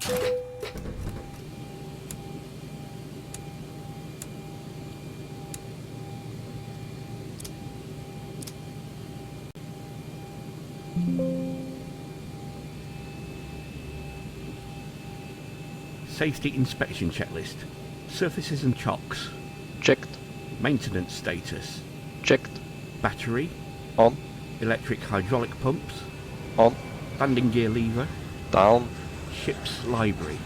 Safety inspection checklist. Surfaces and chocks. Checked. Maintenance status. Checked. Battery. On. Electric hydraulic pumps. On. Landing gear lever. Down. Ship's library.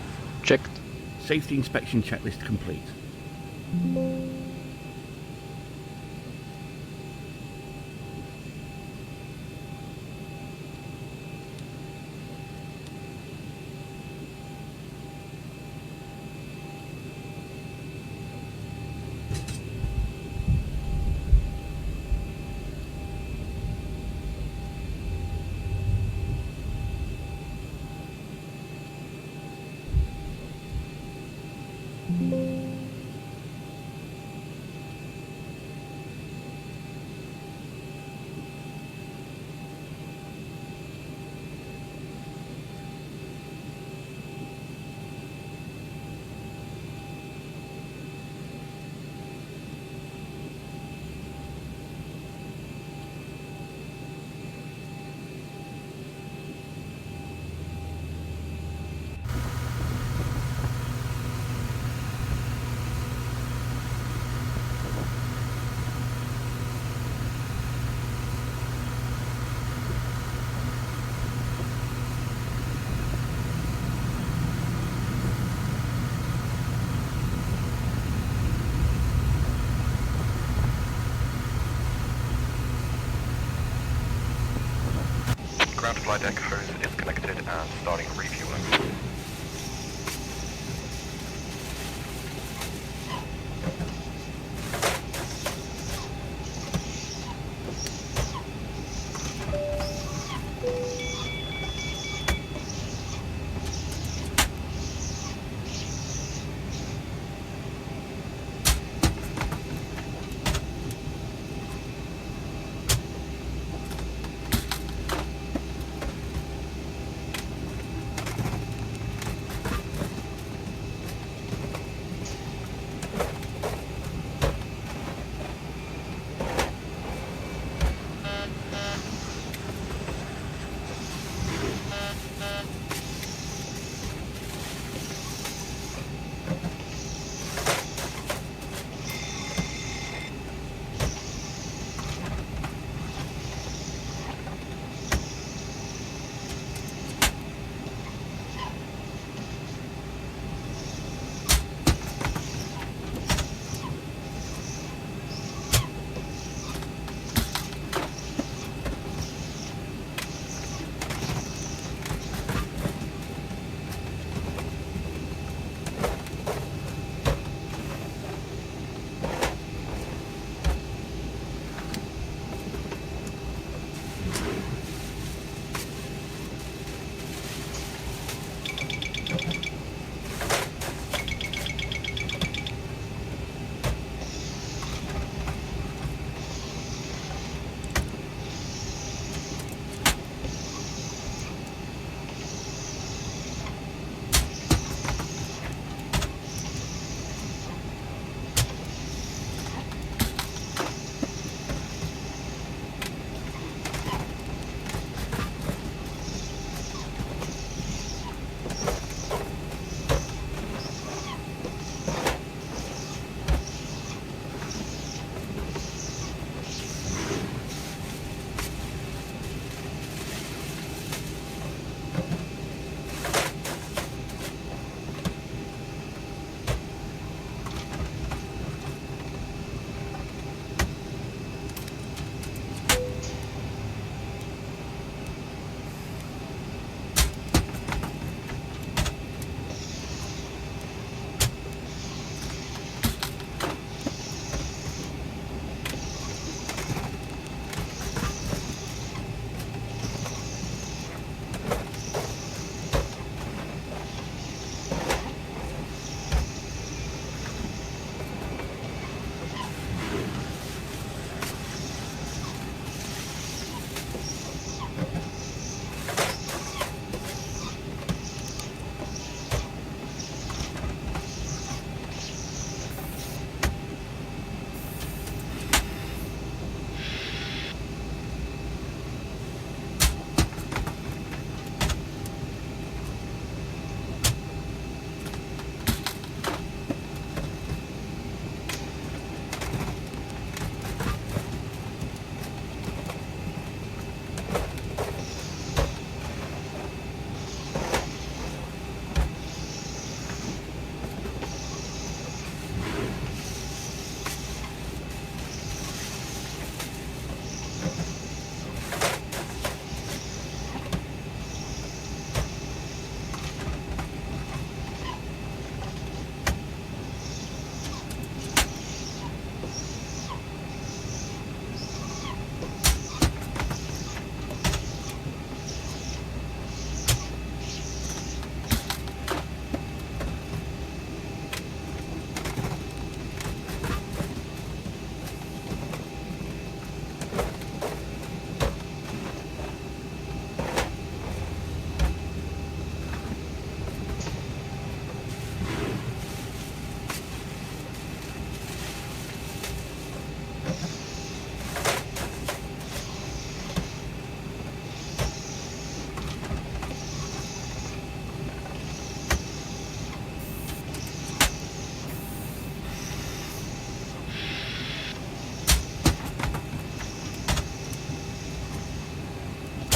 Checked. Safety inspection checklist complete. Ground flight deck hose is connected and starting refueling.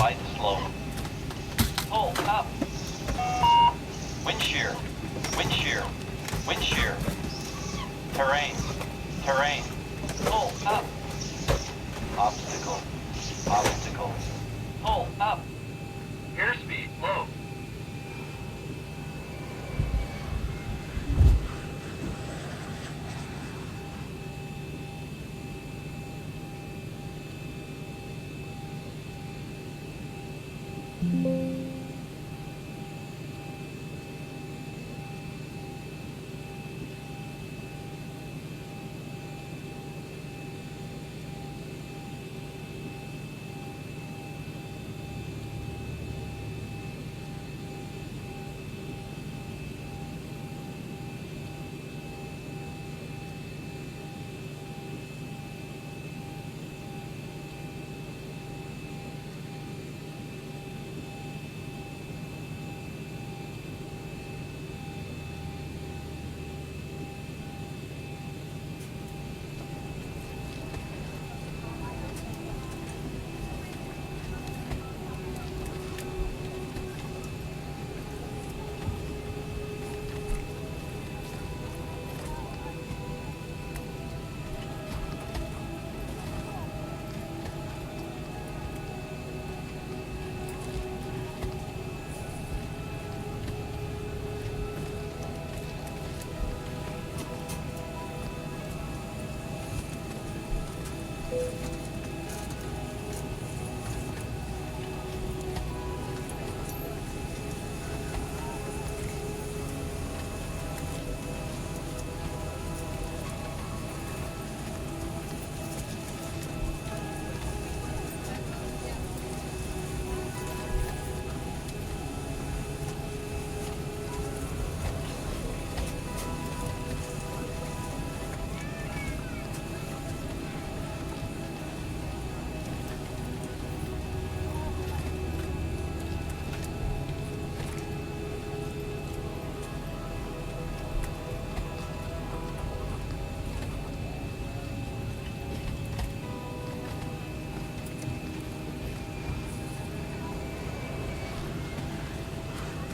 Glide slow. Pull up. Wind shear. Wind shear. Wind shear. Terrain. Terrain. Pull up. Obstacle. Obstacle. Pull up. Airspeed low.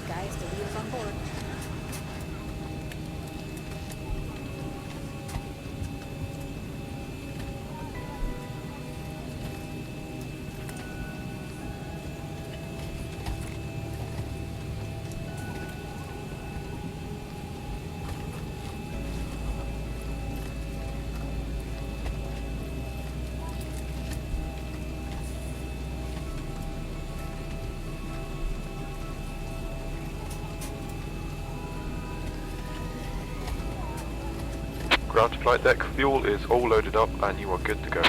Guys, the wheel's on board. Ground to flight deck, fuel is all loaded up and you are good to go.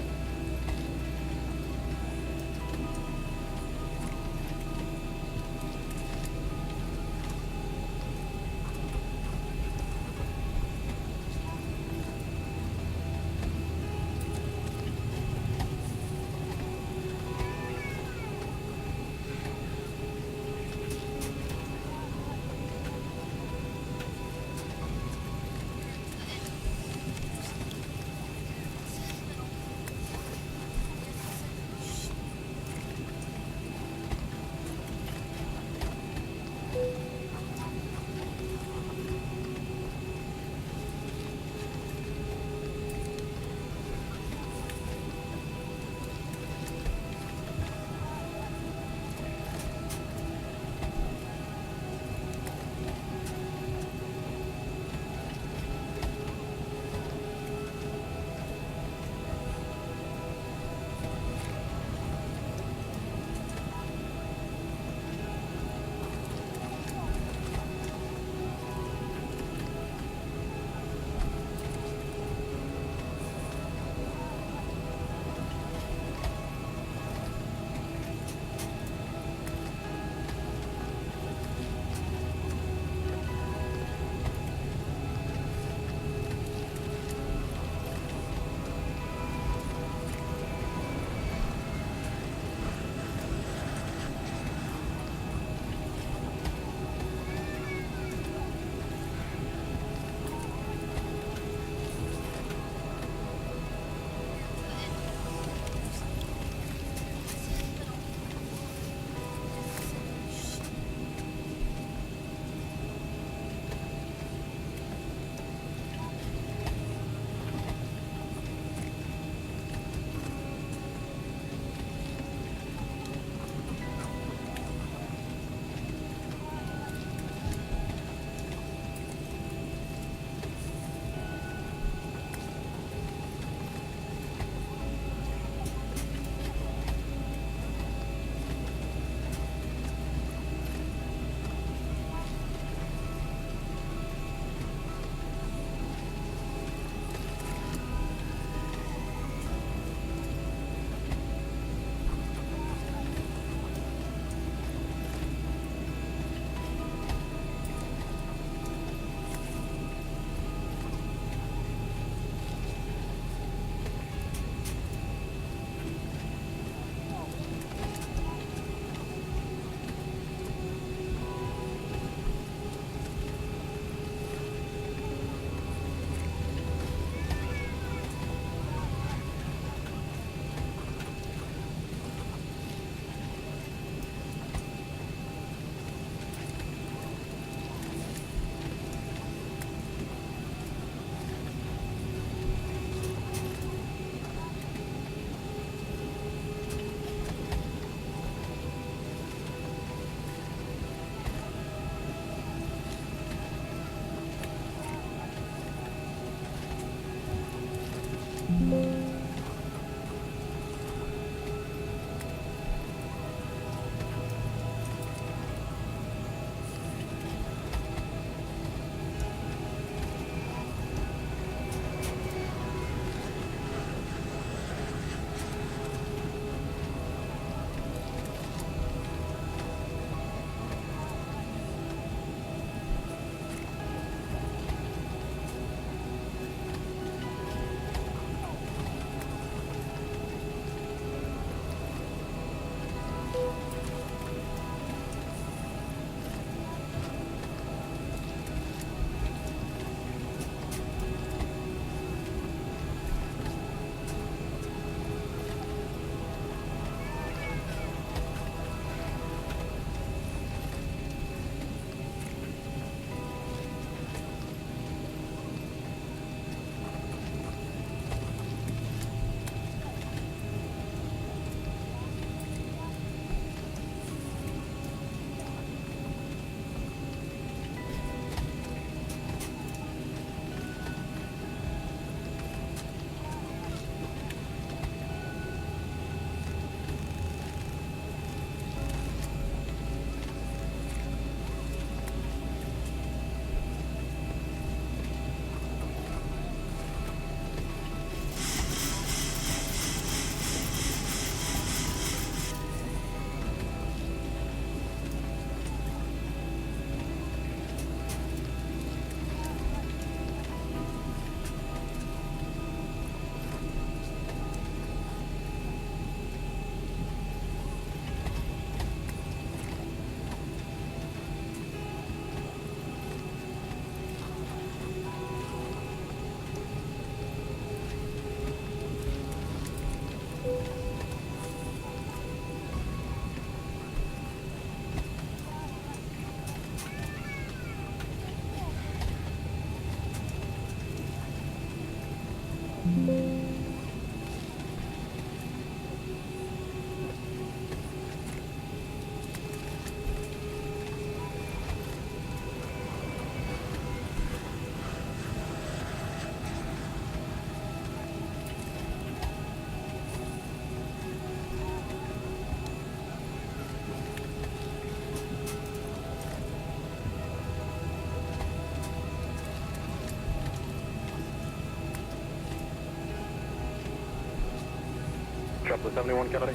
JetBlue 71, Kennedy.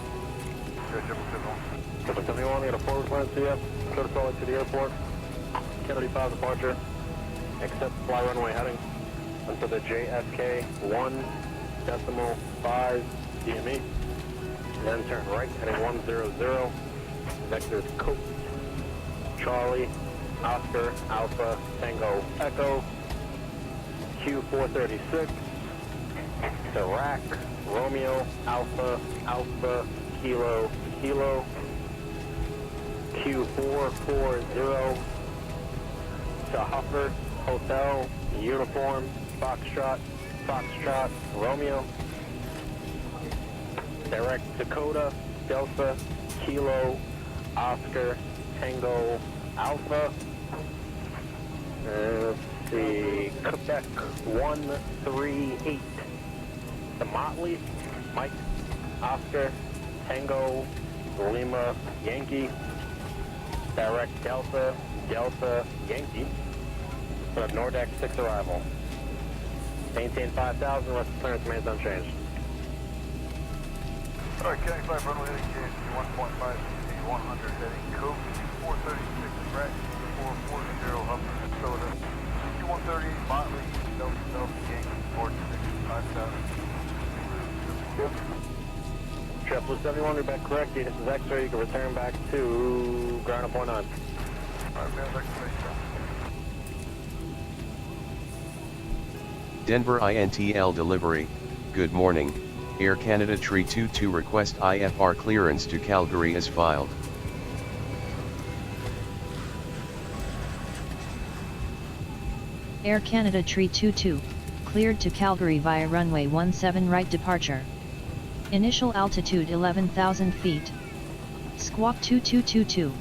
JetBlue 71, we got a forward plan CF, clear to solid to the airport. Kennedy 5 departure, accept fly runway heading until the JFK 1.5 DME. Then turn right, heading 100. Vector is Coast, Charlie, Oscar, Alpha, Tango, Echo, Q436, Iraq, Romeo, Alpha, Alpha, Kilo, Kilo, Q440, to Huffer, Hotel, Uniform, Foxtrot, Foxtrot, Romeo, direct Dakota, Delta, Kilo, Oscar, Tango, Alpha, let's see, Quebec 138, the Motley, Mike, Oscar, Tango, Lima, Yankee, direct Delta, Delta, Yankee, Nordex 6 arrival. Maintain 5,000, rest of clearance remains unchanged. Alright, County 5 runway heading KSC 1.5, 100 heading Coke, 436 Brett, 440 Huffer, Dakota, 138 Motley, Delta, Delta, Yankee, 46, 5,000. JetBlue 71, you're back correct. This is X-ray. You can return back to ground up 09. Alright, man, back to base. Denver INTL delivery, good morning, Air Canada Tree 22 request IFR clearance to Calgary is filed. Air Canada Tree 22, cleared to Calgary via runway 17 right departure. Initial altitude 11,000 feet. Squawk 2222.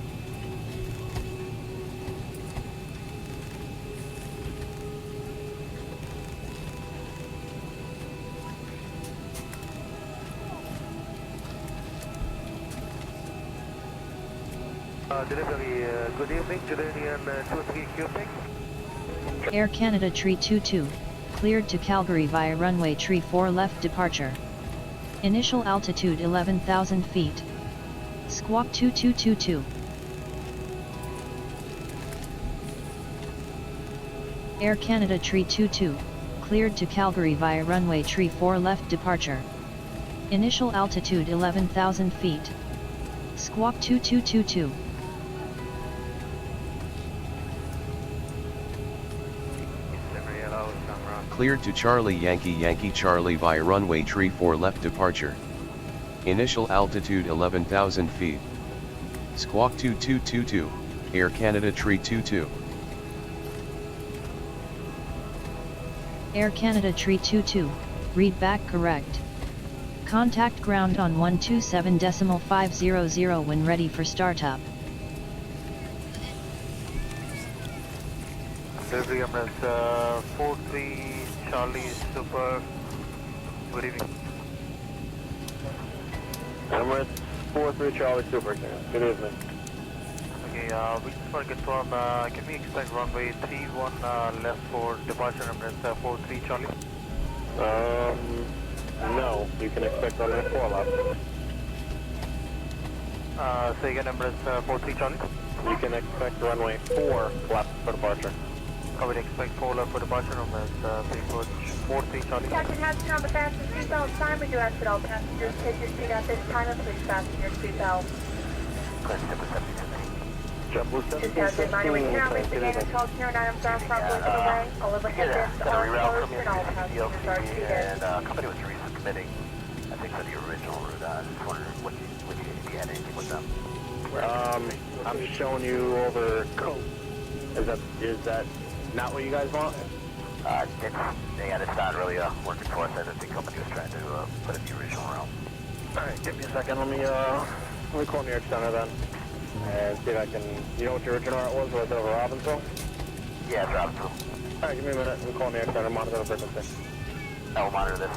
Delivery, good evening, Canadian 23 Cubic. Air Canada Tree 22, cleared to Calgary via runway Tree 4 left departure. Initial altitude 11,000 feet. Squawk 2222. Air Canada Tree 22, cleared to Calgary via runway Tree 4 left departure. Initial altitude 11,000 feet. Squawk 2222. Cleared to Charlie Yankee Yankee Charlie via runway Tree 4 left departure. Initial altitude 11,000 feet. Squawk 2222, Air Canada Tree 22. Air Canada Tree 22, read back correct. Contact ground on 127.500 when ready for startup. Delivery Embraer 43 Charlie Super. Good evening. Emirates 43 Charlie Super. Good evening. Okay, we just want to confirm, can we expect runway 31 left for departure Embraer 43 Charlie? No, you can expect runway 4 left. Say again, Embraer 43 Charlie? You can expect runway 4 left for departure. I would expect 4 left for departure Embraer 43 Charlie. Captain Hudson on the fasten seatbelt sign. We do ask that all passengers take your seat at this time and please fasten your seatbelt. JetBlue 17. Just as a reminder, we cannot leave the gate until Karen items are properly put away. All overhead bins are closed and all passengers are seated. And company was resubmitting, I think, for the original route. I just wondered if you had anything with them. I'm just showing you over coast. Is that not what you guys want? It's not really working for us. I think the company was trying to put in the original route. Alright, give me a second. Let me call New York Center then. And see if I can, you know what your original route was? Was it over Robbinsville? Yeah, drop it. Alright, give me a minute. Let me call New York Center, monitor the frequency. I'll monitor this.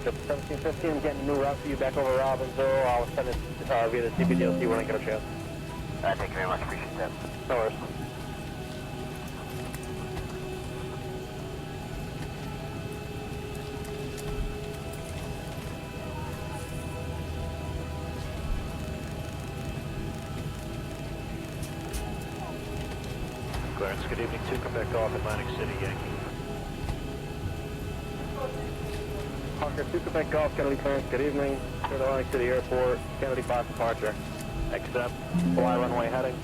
1715, I'm getting a new route for you back over Robbinsville. I'll send it via the CBDLC when I get a chance. Thank you very much. Appreciate that. No worries. clearance. Good evening, 2 Quebec off Atlantic City, Yankee. Hawker 2 Quebec Golf, Kennedy clearance, good evening. To the Atlantic City Airport, Kennedy 5 departure. Accept, fly runway heading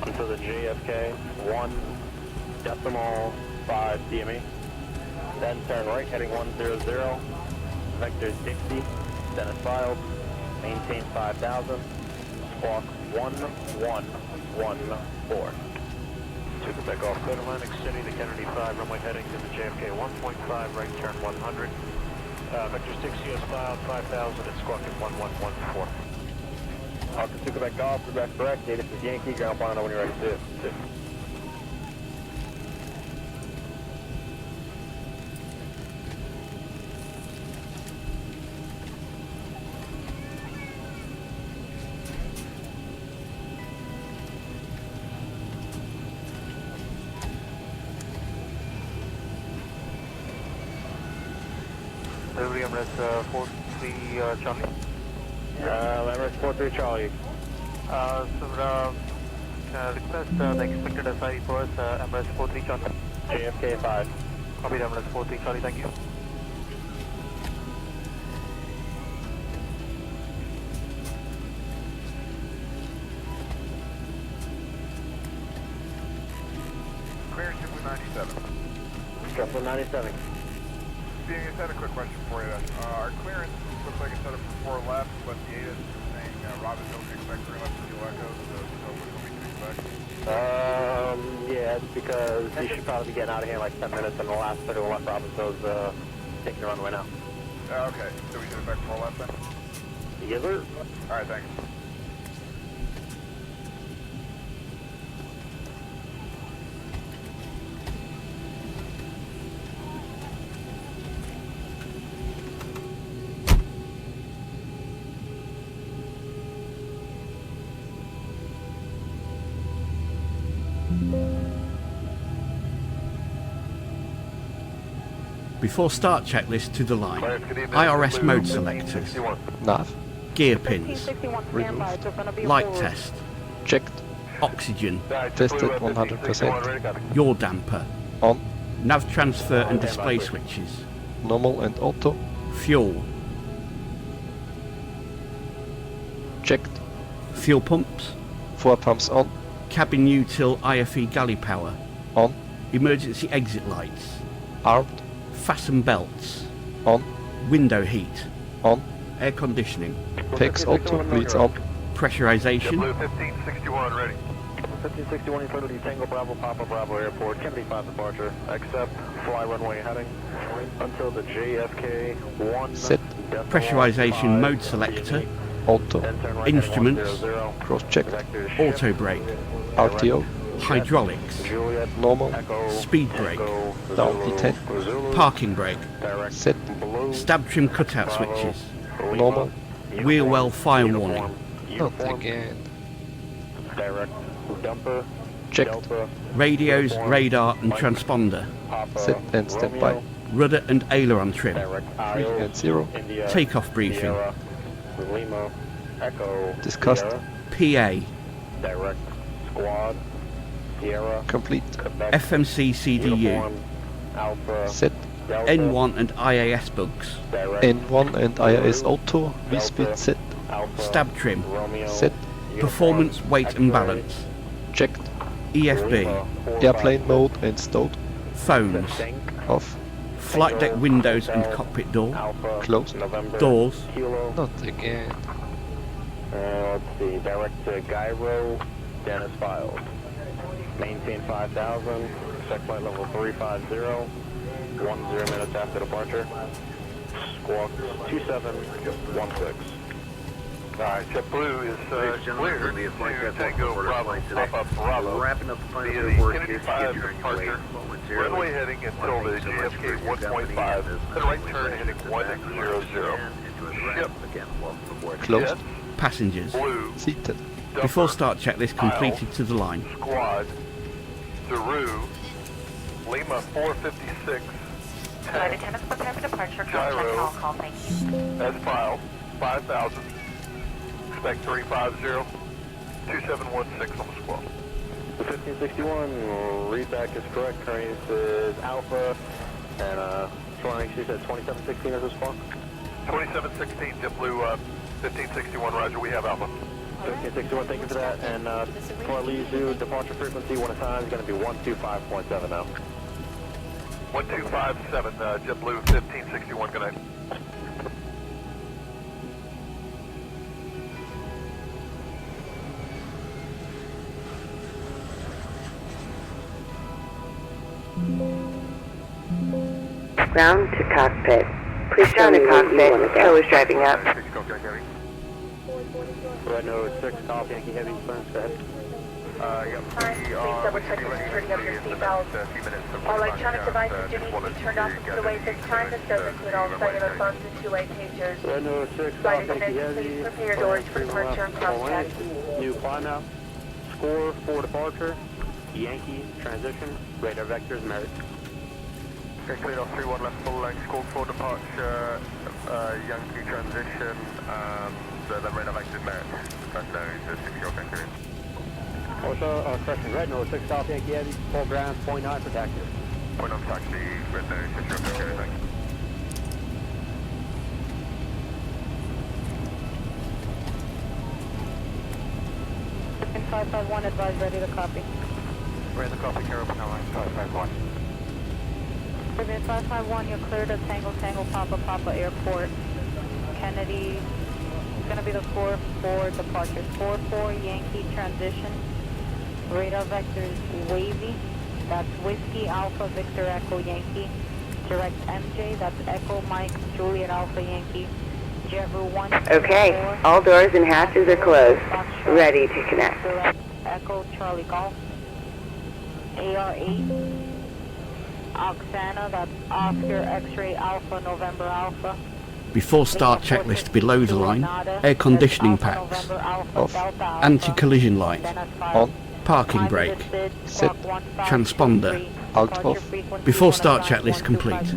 until the JFK 1.5 DME. Then turn right heading 100, vector Dixie, Dennis filed, maintain 5,000, squawk 1114. 2 Quebec off, clear Atlantic City to Kennedy 5, runway heading to the JFK 1.5, right turn 100. Vector 6 US filed, 5,000 and squawking 1114. Hawker 2 Quebec Golf, progress correct, this is Yankee, ground final when you're ready to. Delivery Embraer 43 Charlie. Embraer 43 Charlie. Request the expected SI for us, Embraer 43 Charlie. JFK 5. Copy Embraer 43 Charlie, thank you. Clearance JetBlue 97. JetBlue 97. Being, I just had a quick question for you. Our clearance looks like it's set up for 4 left, but the Addons is saying Robin don't expect 3 left for the echoes, so what can we expect? Yeah, it's because you should probably be getting out of here in like 10 minutes, and the last 30 left Robinson's taking the runway now. Okay, so we should expect 4 left then? Yes, sir. Alright, thanks. Before start checklist to the line. IRS mode selectors. Nav. Gear pins. Removed. Light test. Checked. Oxygen. Tested 100%. Yaw damper. On. Nav transfer and display switches. Normal and auto. Fuel. Checked. Fuel pumps. 4 pumps on. Cabin util IFE galley power. On. Emergency exit lights. Armed. Fasten belts. On. Window heat. On. Air conditioning. PEX auto. Bleeds on. Pressurization. JetBlue 1561 ready. 1561 Kennedy Tango Bravo Papa Bravo Airport, Kennedy 5 departure. Accept, fly runway heading until the JFK 1. Set. Pressurization mode selector. Auto. Instruments. Cross checked. Auto brake. RTO. Hydraulics. Normal. Speed brake. Down P10. Parking brake. Set. Stab trim cutout switches. Normal. Wheel well fire warning. Not again. Direct dumper. Checked. Radios, radar and transponder. Set and standby. Rudder and aileron trim. 3 and 0. Takeoff briefing. Lima, Echo, Discussed. PA. Direct Squad, Sierra, Complete. FMC CDU. Alpha, Set. N1 and IAS bugs. Direct N1 and IRS auto. V-speed set. Alpha, Stab trim. Romeo, Set. Performance, weight and balance. Checked. EFB. Airplane mode and stowed. Phones. Off. Flight deck windows and cockpit door. Alpha, Closed. November, Doors. Kilo, Not again. let's see, direct to Gyro, Dennis filed. Maintain 5,000, check flight level 350, 10 minutes after departure. Squawk 2716. Alright, JetBlue is cleared to Tango Bravo, Papa Bravo, Wrapping up the final via the report. Kennedy 5 departure, runway heading until the JFK 1.5, then right turn heading 100. Ship, Closed. Jet, Passengers. Blue, Seated. Before start checklist completed to the line. Squad, Daru, Lima 456, Flight attendants prepare for departure. Gyro. Contact call, thank you. as filed, 5,000, expect 350, 2716 on the squad. The 1561, readback is correct. Terrain is Alpha, and flying, she said 2716 as a spark. 2716, JetBlue 1561, roger, we have Alpha. 1561, thank you for that. And for Lizu, departure frequency, one at a time, is going to be 125.7 now. 1257, JetBlue 1561, good night. Ground to cockpit. Please show me cockpit. Tow is driving up. Red nose 6, Golf Yankee Heavy, Burns, go ahead. Please double check the security of your seatbelts. All electronic devices do need to be turned off and put away at this time. This does include all cellular phones and two-way pagers. Red nose 6, Flight Golf Yankee attendants, Heavy. please prepare your doors for departure and cross-check. New climb out. Score for departure. Yankee transition. Radar vectors merit. Okay, cleared off 31 left full length, call for departure, Yankee transition, the radar vector merit. That's the 6 short vector. Also, correction, red nose 6 South Yankee Heavy, full ground, 0.9 for taxi. 0.9 taxi, red nose 6 short vector, thanks. And 551, advise ready to copy. Ready to copy, Carol, now line 551. Ribbon 551, you're cleared of Tango Papa Airport. Kennedy, it's going to be the score for departure. 4-4 Yankee transition. Radar vectors wavy. That's Whiskey Alpha Victor Echo Yankee. Direct MJ, that's Echo Mike Juliet Alpha Yankee. Jever 1. Okay, all doors and hatches are closed. Ready to connect. Direct Echo Charlie Golf. AR8. Oksana, that's Oscar X-Ray Alpha November Alpha. Before start checklist below the line, air conditioning packs, Off. anti-collision light, On. parking brake, Sit. transponder. Out off. Before start checklist complete.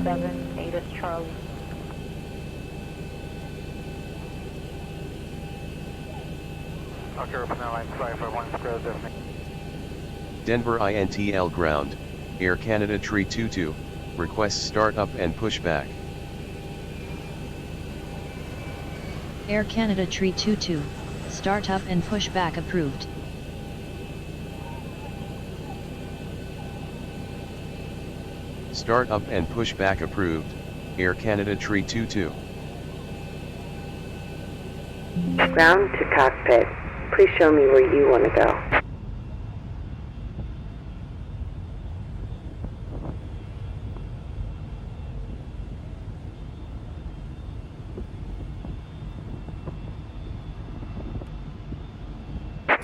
Okay, now line 551, square definitely. Denver INTL ground, Air Canada Tree 22, requests start up and push back. Air Canada Tree 22, start up and push back approved. Start up and push back approved, Air Canada Tree 22. Ground to cockpit. Please show me where you want to go.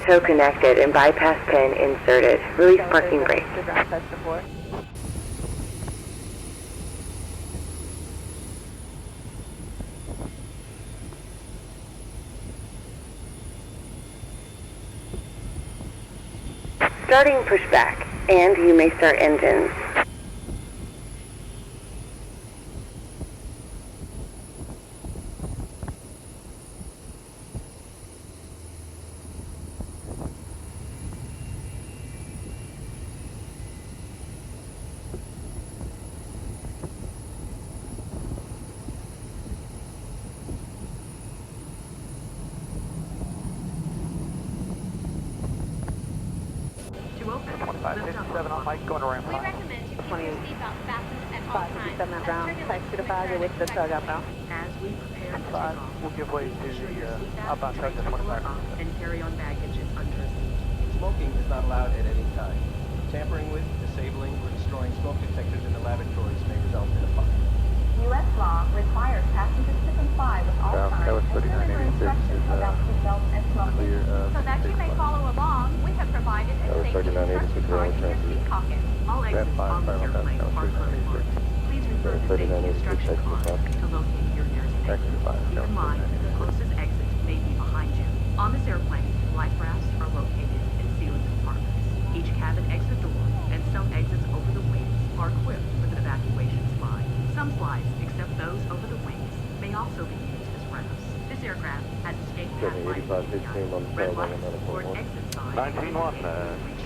Tow connected and bypass pin inserted. Release parking brake. Starting pushback, and you may start engines. Going to ramp 5. We recommend you keep your seatbelt fastened at all times. 557 ground, taxi to 5, you're with the tug outbound. As we prepare to take off, We'll give way to the outbound tug to 25. and carry on baggage under a seat. Smoking is not allowed at any time. Tampering with, disabling, or destroying smoke detectors in the laboratories may result in a fine. U.S. law requires passengers to comply with all signs and deliver instructions about seatbelts and smoking. So that you may follow along, we have provided a safety instruction card in your seat pocket. All exits on this airplane are closed. Please refer to safety instruction card to locate your nearest exit. Keep in mind that the closest exit may be behind you. On this airplane, life rafts are located in ceiling compartments. Each cabin exit door and some exits over the wings are equipped with an evacuation slide. Some slides, except those over the wings, may also be used as rafts. This aircraft has escape path lighting, red lights or an exit sign. 19-1,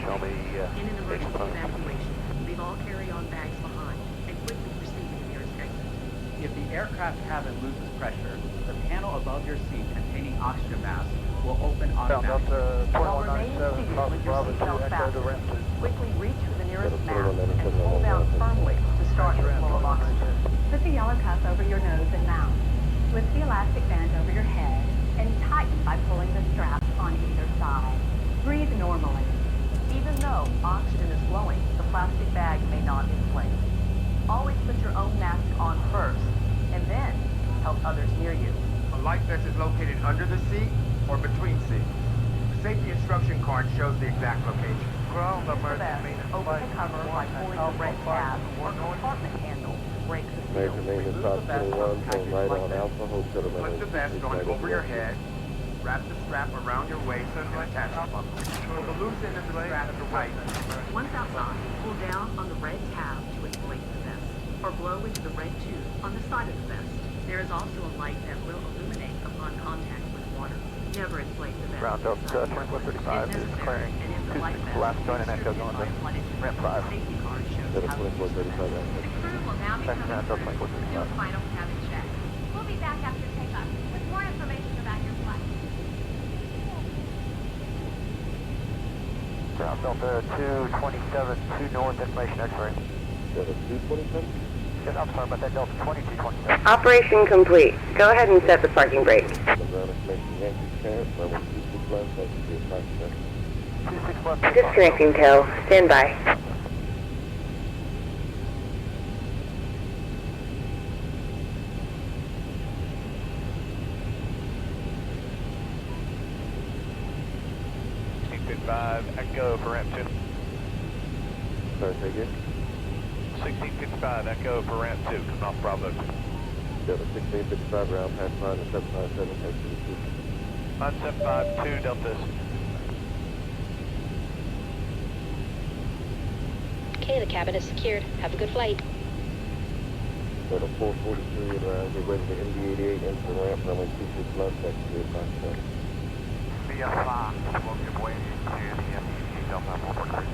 show me In an emergency exit. evacuation, leave all carry-on bags behind and quickly proceed to the nearest exit. If the aircraft cabin loses pressure, the panel above your seat containing oxygen masks will open Found automatically. Delta 2197, Papa Bravo 2, Echo to ramp 2. Quickly reach for the nearest mast and pull down firmly to start the flow of oxygen. Put the yellow cuff over your nose and mouth. Twist the elastic band over your head and tighten by pulling the straps on either side. Breathe normally. Even though oxygen is flowing, the plastic bag may not inflate. Always put your own mask on first, and then help others near you. A light vest is located under the seat or between seats. The safety instruction card shows the exact location. Ground Use the emergency vest, maintenance open flight the cover by pulling the red tab or compartment handle to break the seal. Maintenance Remove the vest from the package right like on this. Alpha Hotel. Put the vest on over your head. Wrap the strap around your waist and attach it. Pull the loose end of the strap to tight. Once outside, pull down on the red tab to inflate the vest, or blow into the red tube on the side of the vest. There is also a light that will illuminate upon contact with water. Never inflate the vest. Ground Delta 2435 is clearing. 26 left join and echo going to ramp 5. Safety card shows how to use the vest. Crew will now be Thanks, coming Delta through to do a 2435. final cabin check. We'll be back after takeoff with more information about your flight. Ground Delta 227, 2 north, information X-ray. Delta 227? I'm sorry about that, Delta 2227. Operation complete. Go ahead and set the parking brake. Ground information Yankee Chatter, runway 26 left, that's the approximate. 26 left. Disconnecting tow. Stand by. Echo for ramp 2. Sorry, say again? 1655, Echo for ramp 2, coming off Bravo 2. Delta 1655, round past line and 757, takes to the 9752, Delta. Okay, the cabin is secured. Have a good flight. Delta 443, around, get ready for MD-88, into the ramp, runway 26 left, that's the approximate. Via 5, we'll give way to the MD Delta 443.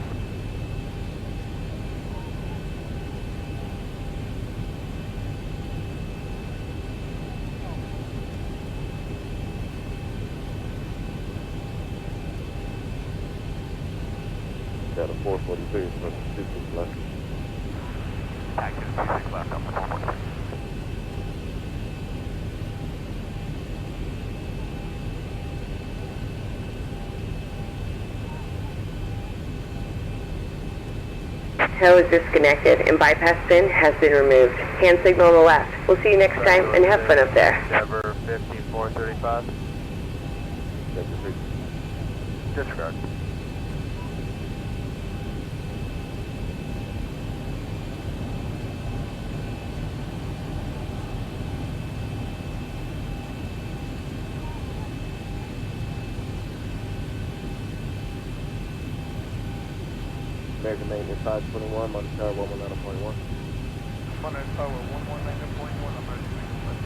Delta 443 is from 26 left. Active 26 left, Delta 443. Tow is disconnected and bypass pin has been removed. Hand signal on the left. We'll see you next time and have fun up there. Endeavor 15435. Disregard. American Maintenance 521, Monte Tower 119.1. Monte Tower 119.1, emergency maintenance.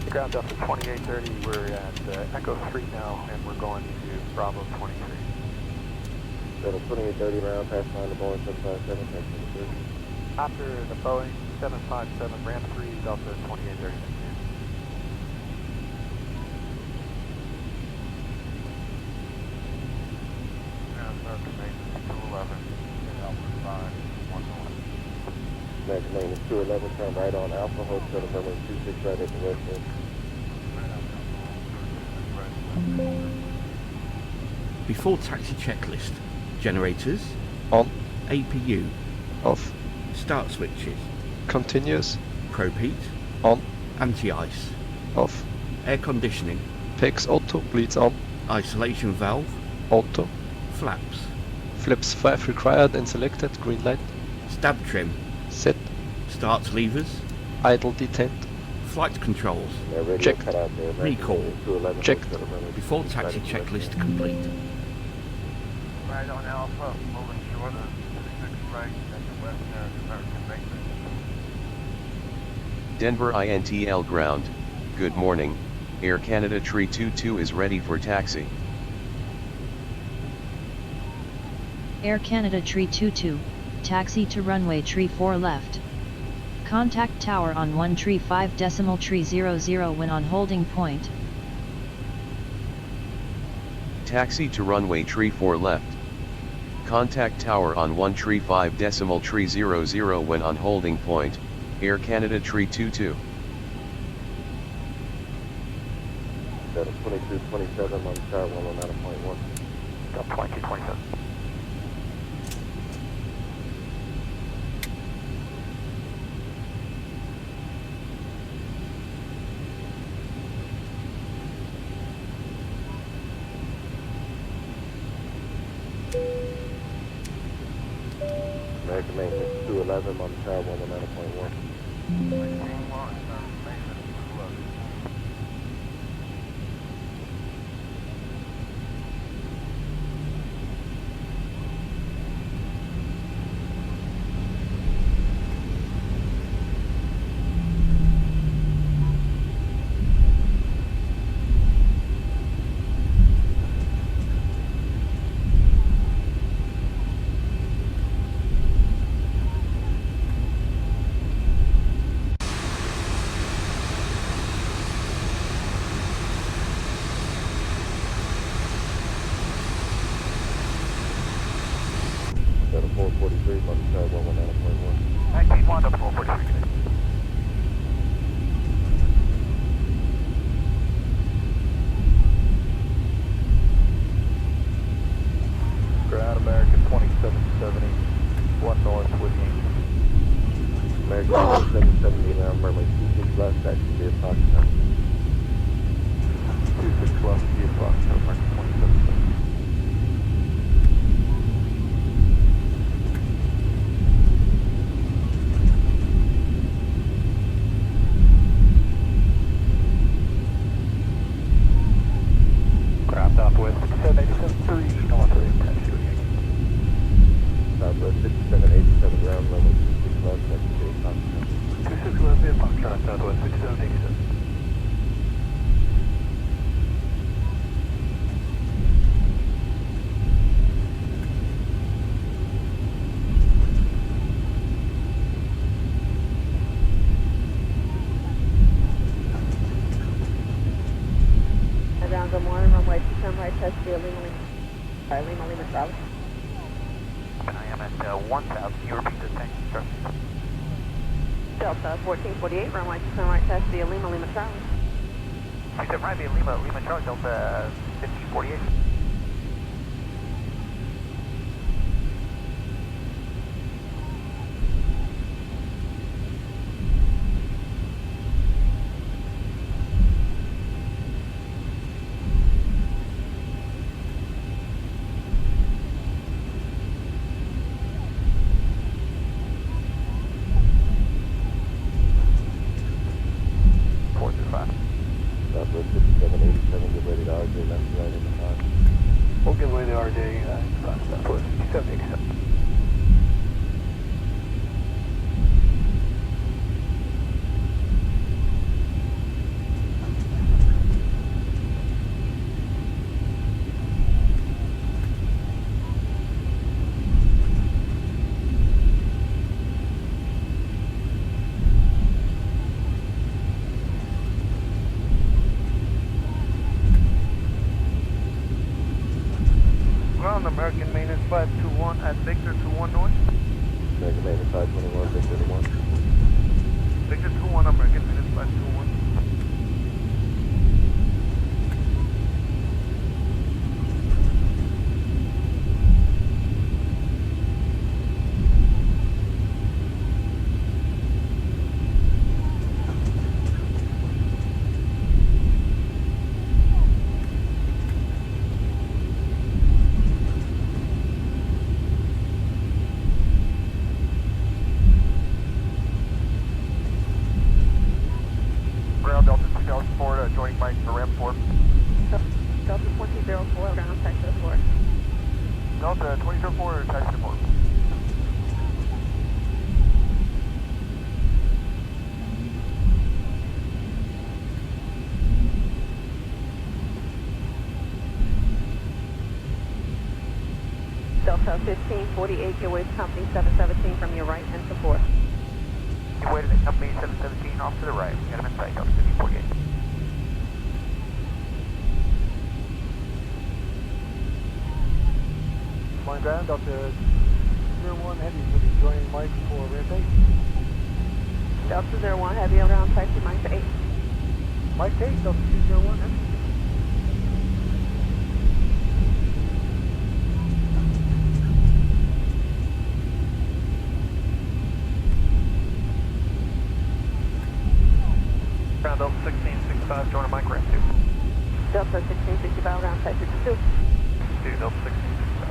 Ground Delta 2830, we're at Echo 3 now, and we're going to Bravo 23. Delta 2830, round past line to Boeing 757, takes to the 3. After the Boeing 757, ramp 3, Delta 2830. American Maintenance 211, Alpha 5, 1 American Maintenance 211, turn right on Alpha, Hotel November 26 right at the west end. Before taxi checklist, generators, on, APU, off, start switches, continuous, probe heat, on, anti-ice, off, air conditioning, PEX auto, bleeds on, isolation valve, auto, flaps, flips 5 required and selected, green light, stab trim, set, start levers, idle detent, flight controls, check, recall, check, before taxi checklist complete. Right on Alpha, moving short of 26 right at the western American Matrix. Denver INTL ground, good morning, Air Canada Tree 22 is ready for taxi. Air Canada Tree 22, taxi to runway tree 4 left. Contact tower on 1 tree 5 decimal tree 00 when on holding point. Taxi to runway tree 4 left. Contact tower on 1 tree 5 decimal tree 00 when on holding point, Air Canada Tree 22. That is 2227 on chart 119.1. 2227. American Maintenance 211 on chart 119.1. Got a 443 on chart 119.1. 19-1 to 443. Ground American 2770, 1 north with Yankee. American 2770 now, runway 26 left, that should be approximate. 26 left, be approximate, American 2770. Ground Southwest 5787, 3 north of taxi with Yankee. Southwest 5787 ground, runway 26 left, that should be approximate. 26 left, be approximate, Southwest 5787. Down, good morning, runway 27 right, test via Lima Charlie. I am at 1000. You repeat the same instructions. Delta 1448, runway 27 right, test via Lima Charlie. You said right via Lima Charlie, Delta 1548. Southwest 5787, get ready to RJ, left right in the 5. We'll give away the RJ, Southwest 5787. Ground American Maintenance 521 at Victor 21 North. American Maintenance 521, Victor 1. Victor 21, American Maintenance 521. 48, give way to company 717 from your right and to 4. Give way to the company 717 off to the right. We got him in sight, Delta 5048. Flying ground, Delta 01 Heavy will be joining Mike for ramp 8. Delta 01 Heavy around taxi Mike to 8. Mike 8, Delta 201 Heavy. Ground Delta 1665, joining Mike ramp 2. Delta 1665 around taxi to 2. 2, Delta 1665.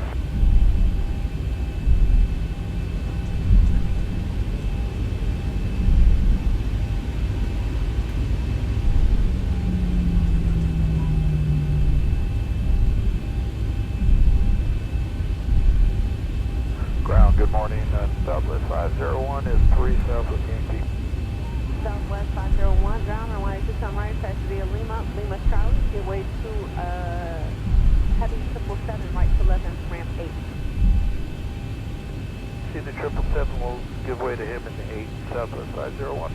Ground, good morning. Southwest 501 is 3 south of Yankee. Southwest 501, ground runway 6 right, taxi via Lima, Lima Charlie, give way to Heavy 777 right to left and ramp 8. See the 777 will give way to him in the 8, Southwest 501.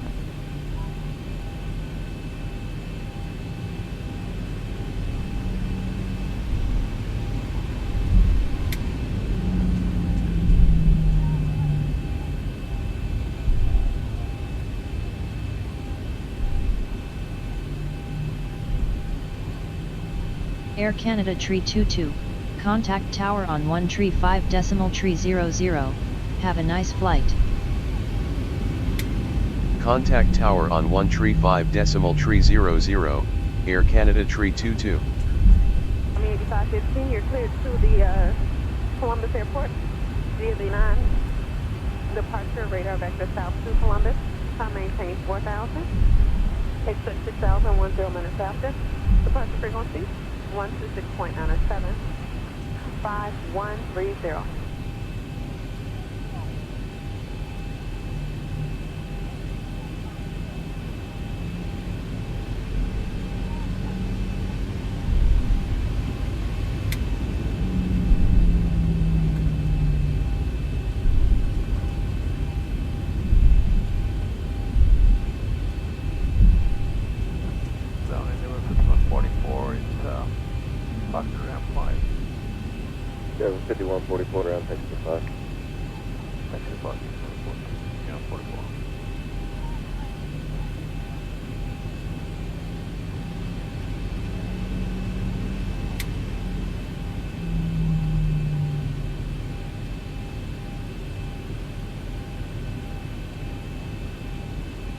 Air Canada Tree 22, contact tower on 135.300, have a nice flight. Contact tower on 135.300, Air Canada Tree 22. Army 8515, you're cleared to the Columbus Airport via the 9 departure radar vector south to Columbus. Time maintain 4000. Expect 6000, 10 minutes after. Departure frequency 126.907, 5130. Yeah, 5144 around Texas 5. Texas 5, yeah, 44.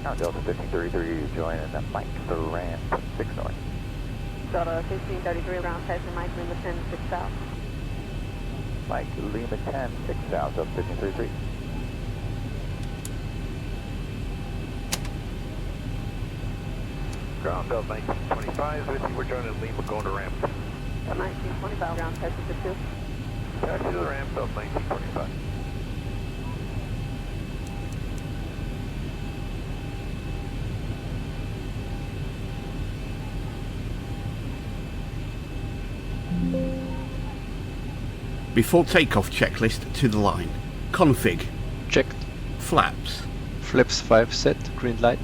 Now Delta 1533, joining that Mike for ramp 6 north. Delta 1533 around taxi Mike Lima 10 6 south. Mike Lima 10 6 south of 1533. Ground Delta 1925 with you. We're joining Lima going to ramp. 1925 around taxi to 2. Taxi to the ramp, Delta 1925. Before takeoff checklist to the line. Config. Checked. Flaps. Flaps 5 set, green light.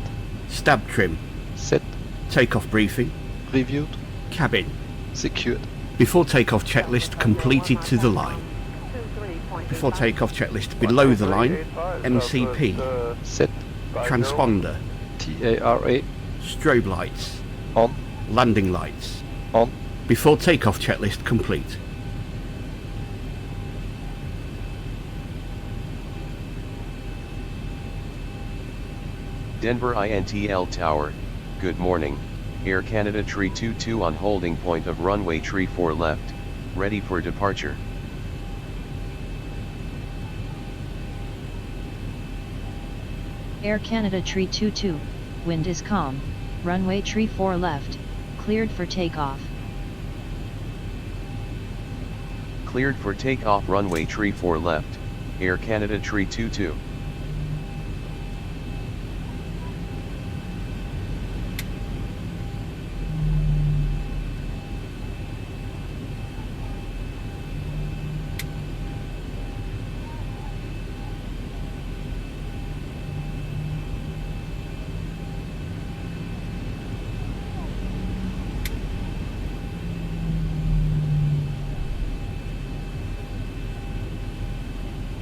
Stab trim. Set. Takeoff briefing. Reviewed. Cabin. Secured. Before takeoff checklist completed to the line. Before takeoff checklist below the line. MCP. Set. Transponder. TARA. Strobe lights. On. Landing lights. On. Before takeoff checklist complete. Denver INTL Tower, good morning, Air Canada Tree 22 on holding point of runway tree 4 left, ready for departure. Air Canada Tree 22, wind is calm, runway tree 4 left, cleared for takeoff. Cleared for takeoff runway tree 4 left, Air Canada Tree 22.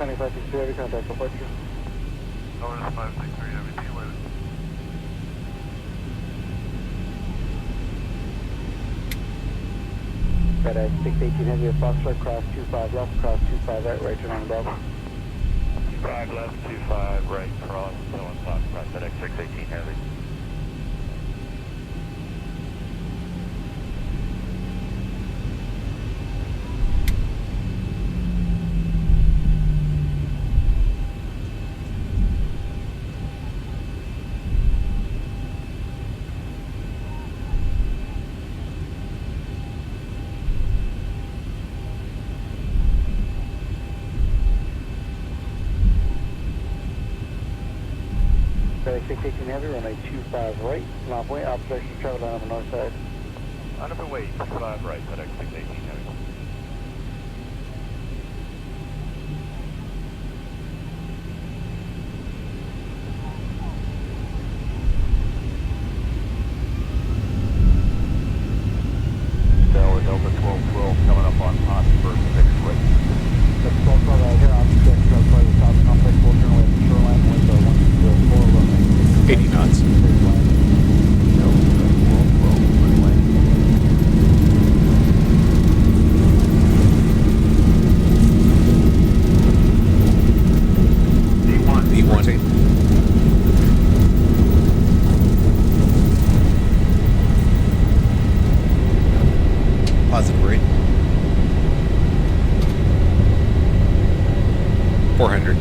Landing 563 Heavy, contact departure. Over to 563 Heavy, waiting. FedEx 618 Heavy, Foxtrot, cross 25 left, cross 25 right turn on Bravo. 5 left, 25 right, cross, no one Fox, right, FedEx 618 Heavy. FedEx 618 Heavy, runway 25 right, long way, opposition travel down on the north side. On up and wait, 5 right, FedEx 618 Heavy. Delta 1212 coming up on Oscar 6 right. That's 1212 out here, opposite travel by the south complex, full turn away from shoreline, wind 104 runway. 80 knots. V1. Positive rate. 400.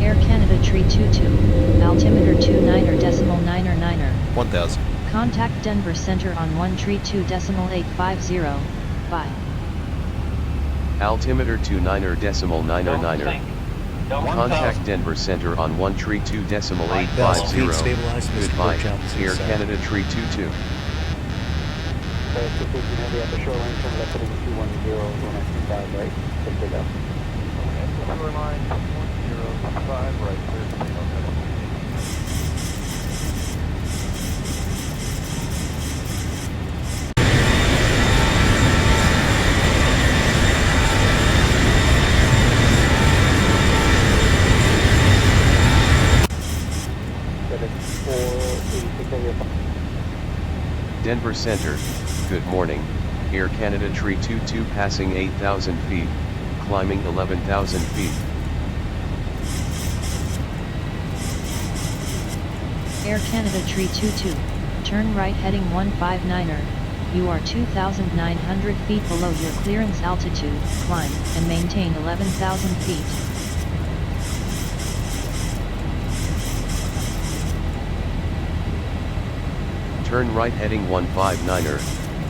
Air Canada Tree 22, altimeter 29.9er. 1000. Contact Denver Center on 132.850. Bye. Altimeter 29.909er. Contact Denver Center on 132.850. Goodbye, Air Canada Tree 22. FedEx 618 Heavy at the shoreline, turn left heading 210, runway 25 right, take it up. Shoreline 105 right, clear to take off heading. Denver Center, good morning, Air Canada Tree 22 passing 8,000 feet, climbing 11,000 feet. Air Canada Tree 22, turn right heading 159er, you are 2,900 feet below your clearance altitude, climb, and maintain 11,000 feet. Turn right heading 159er,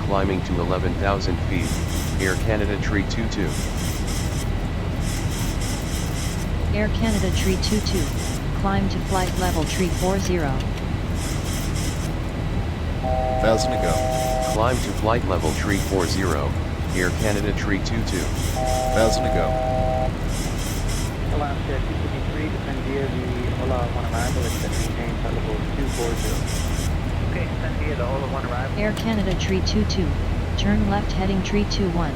climbing to 11,000 feet, Air Canada Tree 22. Air Canada Tree 22, climb to flight level tree 40. 1000 to go. Climb to flight level tree 40, Air Canada Tree 22. 1000 to go. Alaska 253, descend via the Ola 1 arrival, extend maintain flight level 240. Okay, descend via the Ola 1 arrival. Air Canada Tree 22, turn left heading tree 21.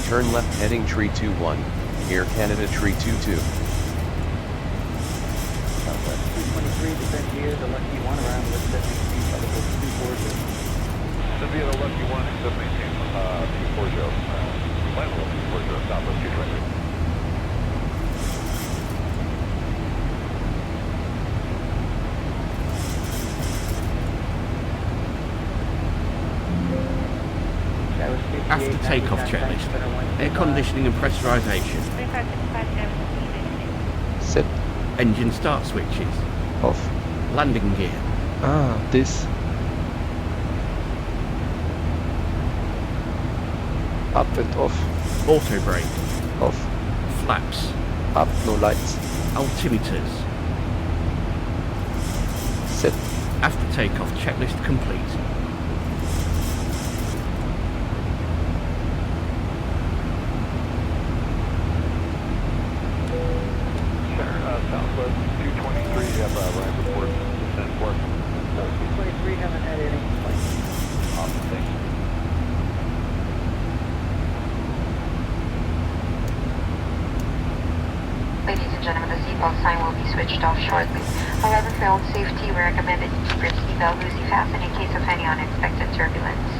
Turn left heading tree 21, Air Canada Tree 22. Southwest 223, descend via the Lucky 1 arrival, extend maintain flight level 240. Descend via the Lucky 1, extend maintain 240. Flight level 240, Southwest 223. After takeoff checklist, air conditioning and pressurization. Set. Engine start switches. Off. Landing gear. Ah, this. Up and off. Auto brake. Off. Flaps. Up, no lights. Altimeters. Set. After takeoff checklist complete. Southwest 223, have right report, descent work. 223, haven't had any complaints. Awesome, thanks. Ladies and gentlemen, the seatbelt sign will be switched off shortly. However, for your own safety, we recommend that you keep your seatbelt loosely fastened in case of any unexpected turbulence.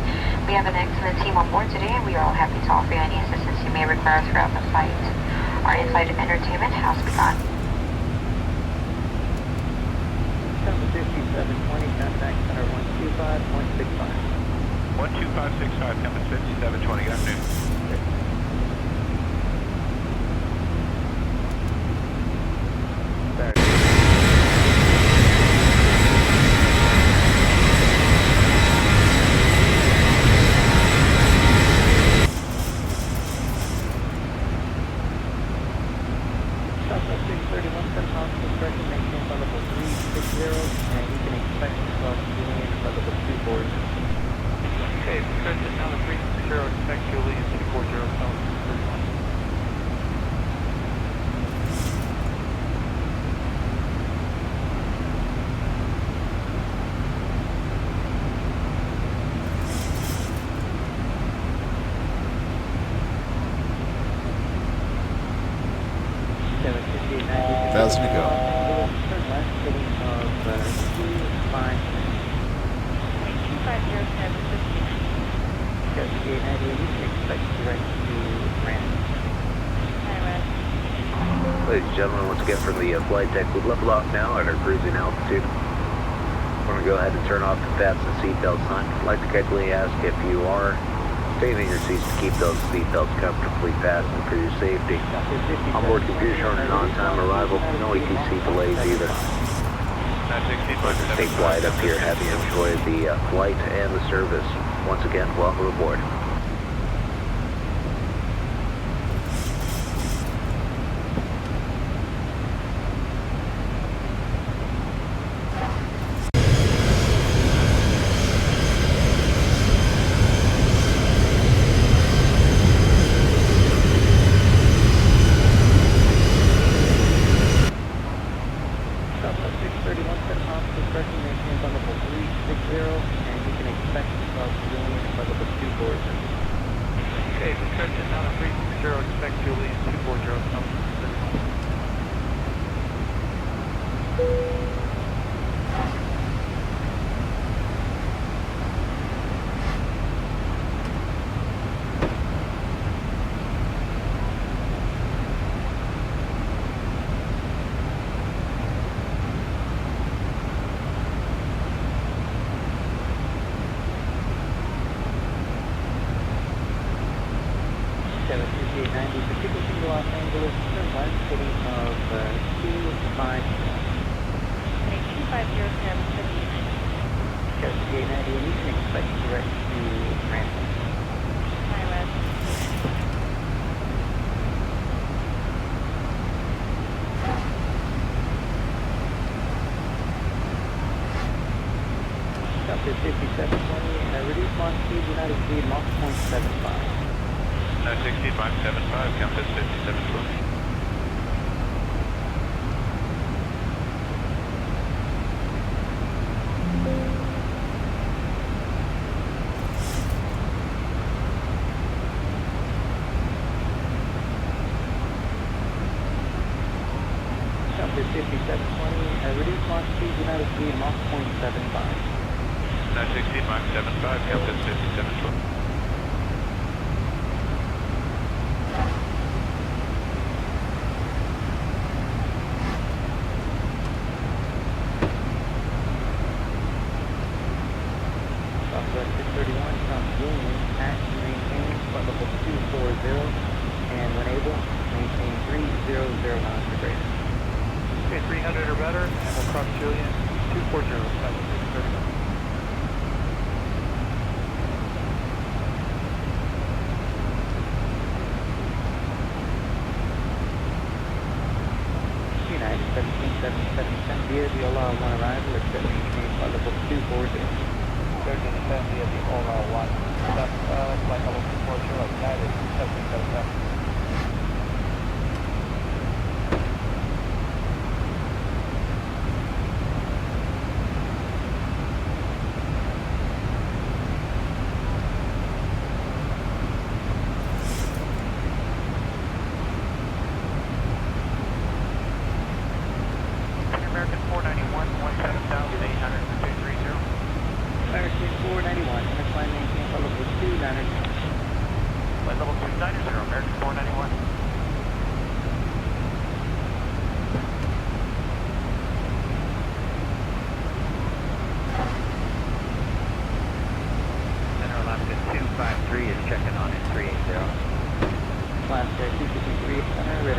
We have an excellent team on board today, and we are all happy to offer you any assistance you may require throughout the flight. Our in-flight entertainment has begun. 5720, contact center 125.65. 12565, Compass 5720, good afternoon. Thousand to go. Ladies and gentlemen, once again from the flight deck, we've leveled off now at our cruising altitude. We're going to go ahead and turn off the fasten seatbelt sign. I'd like to kindly ask if you are staying in your seats to keep those seatbelts comfortably fastened for your safety. Onboard computer showing an on-time arrival, no ATC delays either. Stay quiet up here, have you enjoyed the flight and the service. Once again, welcome aboard.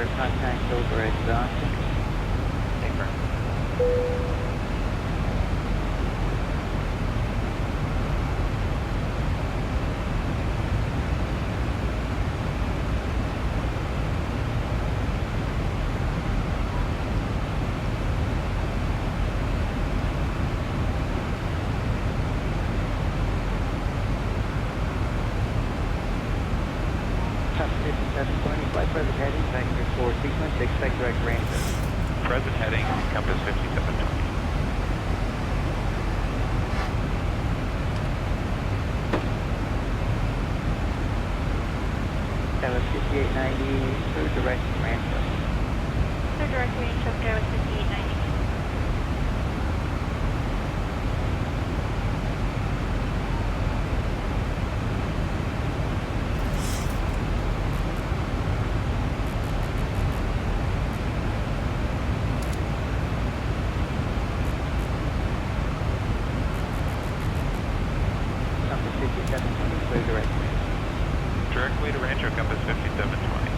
Chatter contact over at Austin. Present heading, compass 5720. That was 5890, through direct range up. Through direct range up, that was 5890. Directly to Rancho, compass 5720.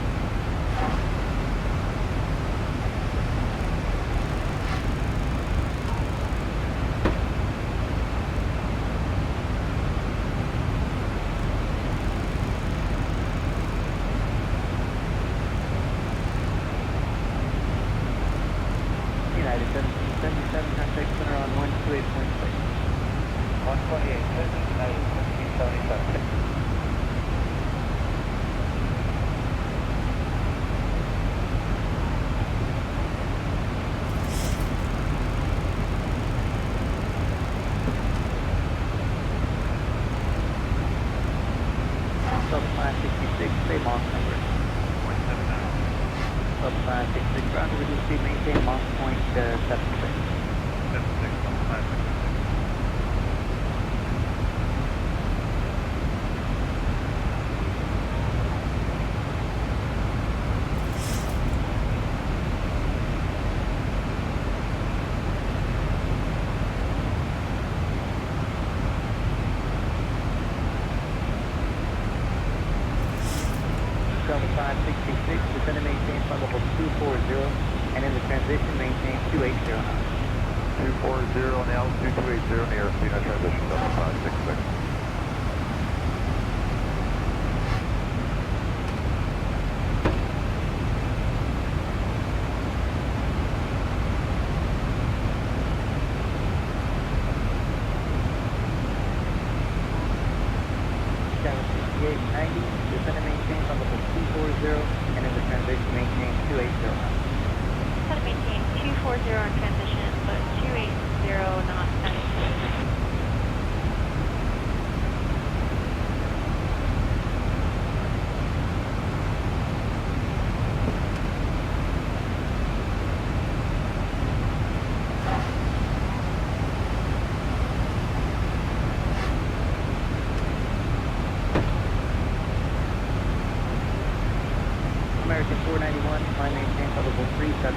United 1777, contact center on 128.6. 128, United 1777. Sub 566, same Mach number. 179. Sub 566, ground to reduce speed, maintain Mach point 76. 76, 566. Delta 566, descend and maintain flight level 240, and in the transition maintain 280 knots. 240 on the altitude, 280 in the airspeed, no transition, Delta 566. Tower 6890, descend and maintain flight level 240, and in the transition maintain 280 knots. Try to maintain 240 in transition, but 280 knots. American 491, climb maintain flight level 370.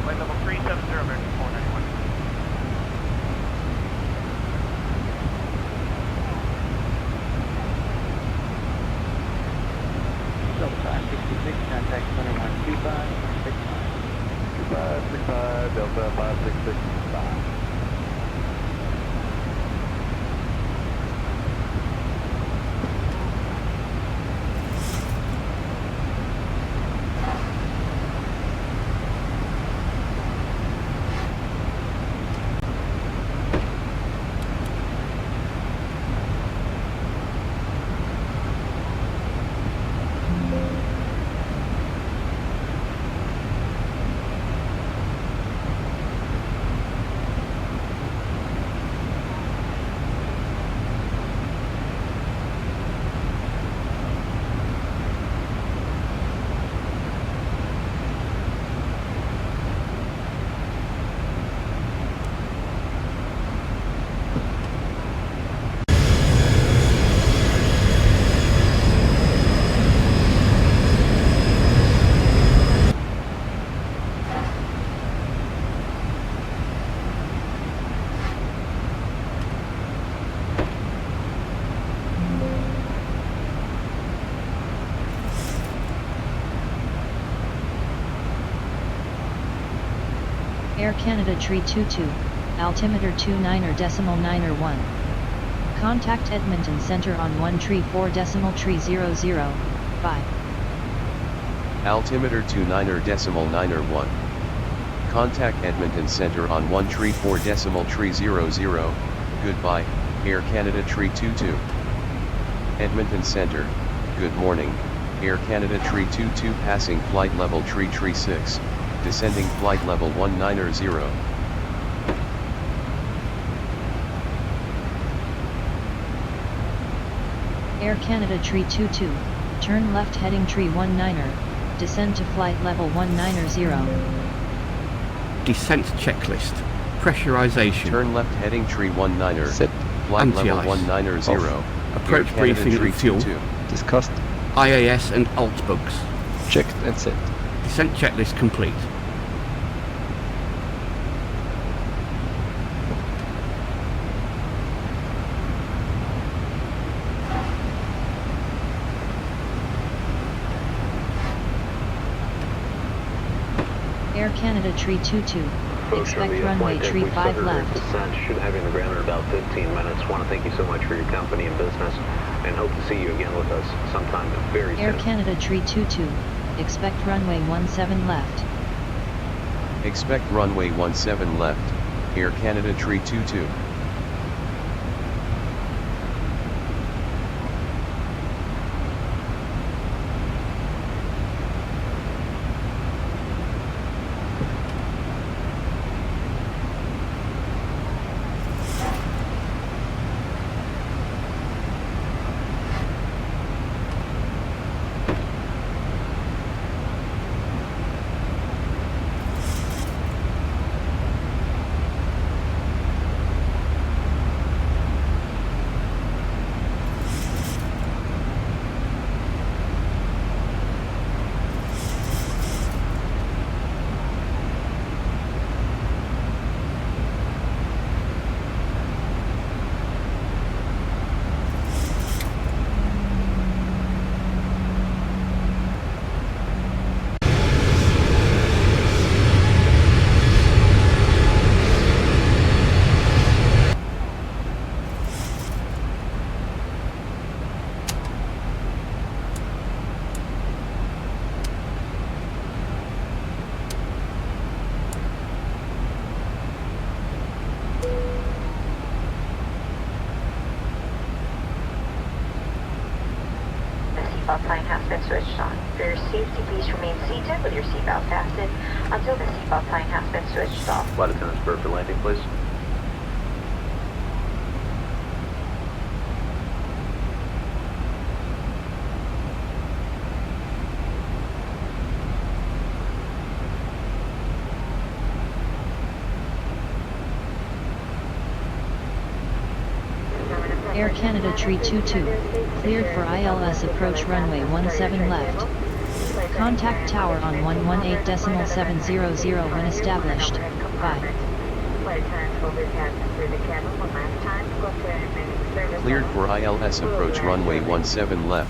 Flight level 370, American 491. Delta 566, contact center 12565. 2565, Delta 56665. Air Canada Tree 22, altimeter 29.901. Contact Edmonton Centre on 134.300, bye. Altimeter 29.901. Contact Edmonton Centre on 134.300, goodbye, Air Canada Tree 22. Edmonton Centre, good morning, Air Canada Tree 22 passing flight level 336, descending flight level 190. Air Canada Tree 22, turn left heading Tree 19er, descend to flight level 190. Descent checklist. Pressurization. Turn left heading Tree 19er, Set. flight level Anti-ice. 190. Off. Approach Air Canada briefing Tree and fuel. 22. Discussed. IAS and alt bugs. Checked and set. Descent checklist complete. Air Canada Tree 22, expect runway Tree 5 left. Descent, should have you on the ground in about 15 minutes. Want to thank you so much for your company and business, and hope to see you again with us sometime very soon. Air Canada Tree 22, expect runway 17 left. Expect runway 17 left, Air Canada Tree 22. seatbelt sign has been switched on. For your safety, please remain seated with your seatbelt fastened until the seatbelt sign has been switched off. Flight attendants, bird for landing, please. Air Canada Tree 22, cleared for ILS approach runway 17 left. Contact tower on 118.700 when established. Bye. Cleared for ILS approach runway 17 left.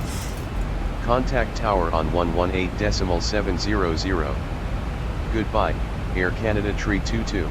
Contact tower on 118.700. Goodbye, Air Canada Tree 22.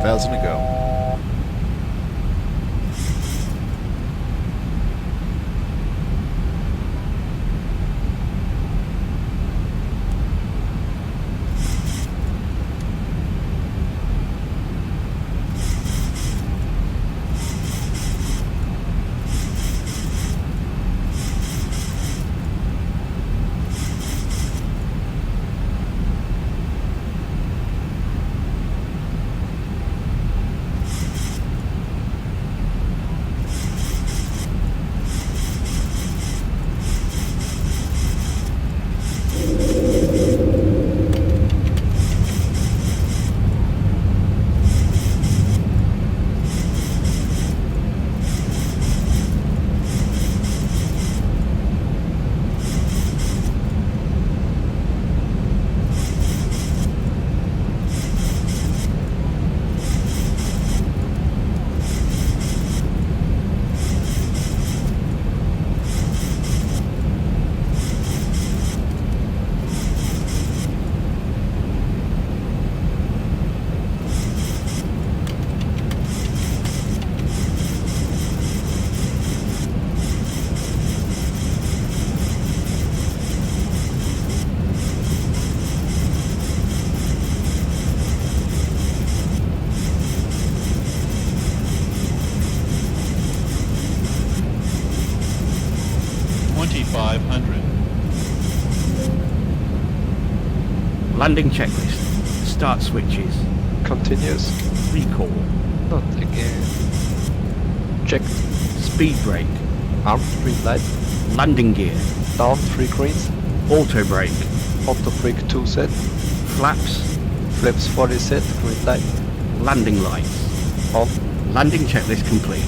1,000 to go. Landing checklist. Start switches. Continuous. Recall. Not again. Check. Speed brake. Arm green light. Landing gear. Down 3 greens. Auto brake. Auto brake 2 set. Flaps. Flaps 40 set. Green light. Landing lights. On. Landing checklist complete.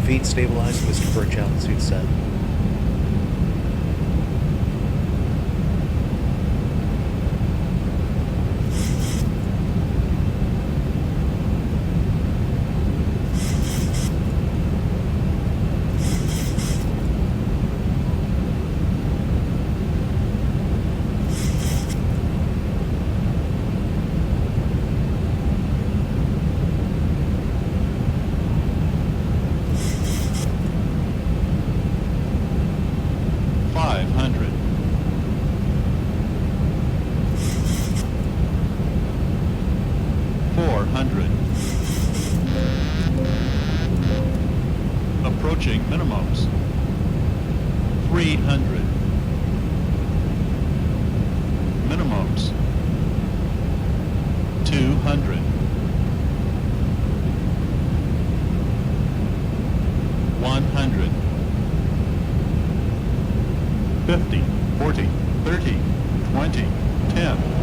Feet stabilized, Mr. Birch altitude set. Approaching minimums. 300. Minimums. 200. 100. 50, 40, 30, 20, 10.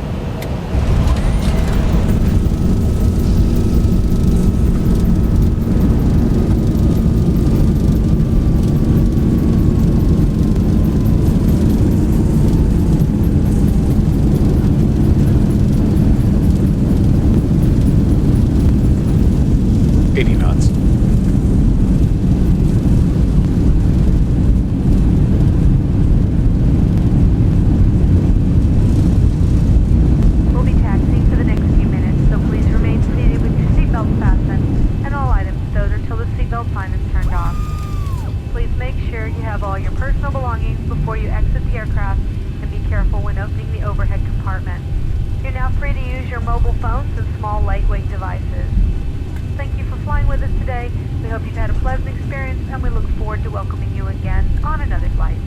belongings before you exit the aircraft and be careful when opening the overhead compartment. You're now free to use your mobile phones and small lightweight devices. Thank you for flying with us today. We hope you've had a pleasant experience and we look forward to welcoming you again on another flight.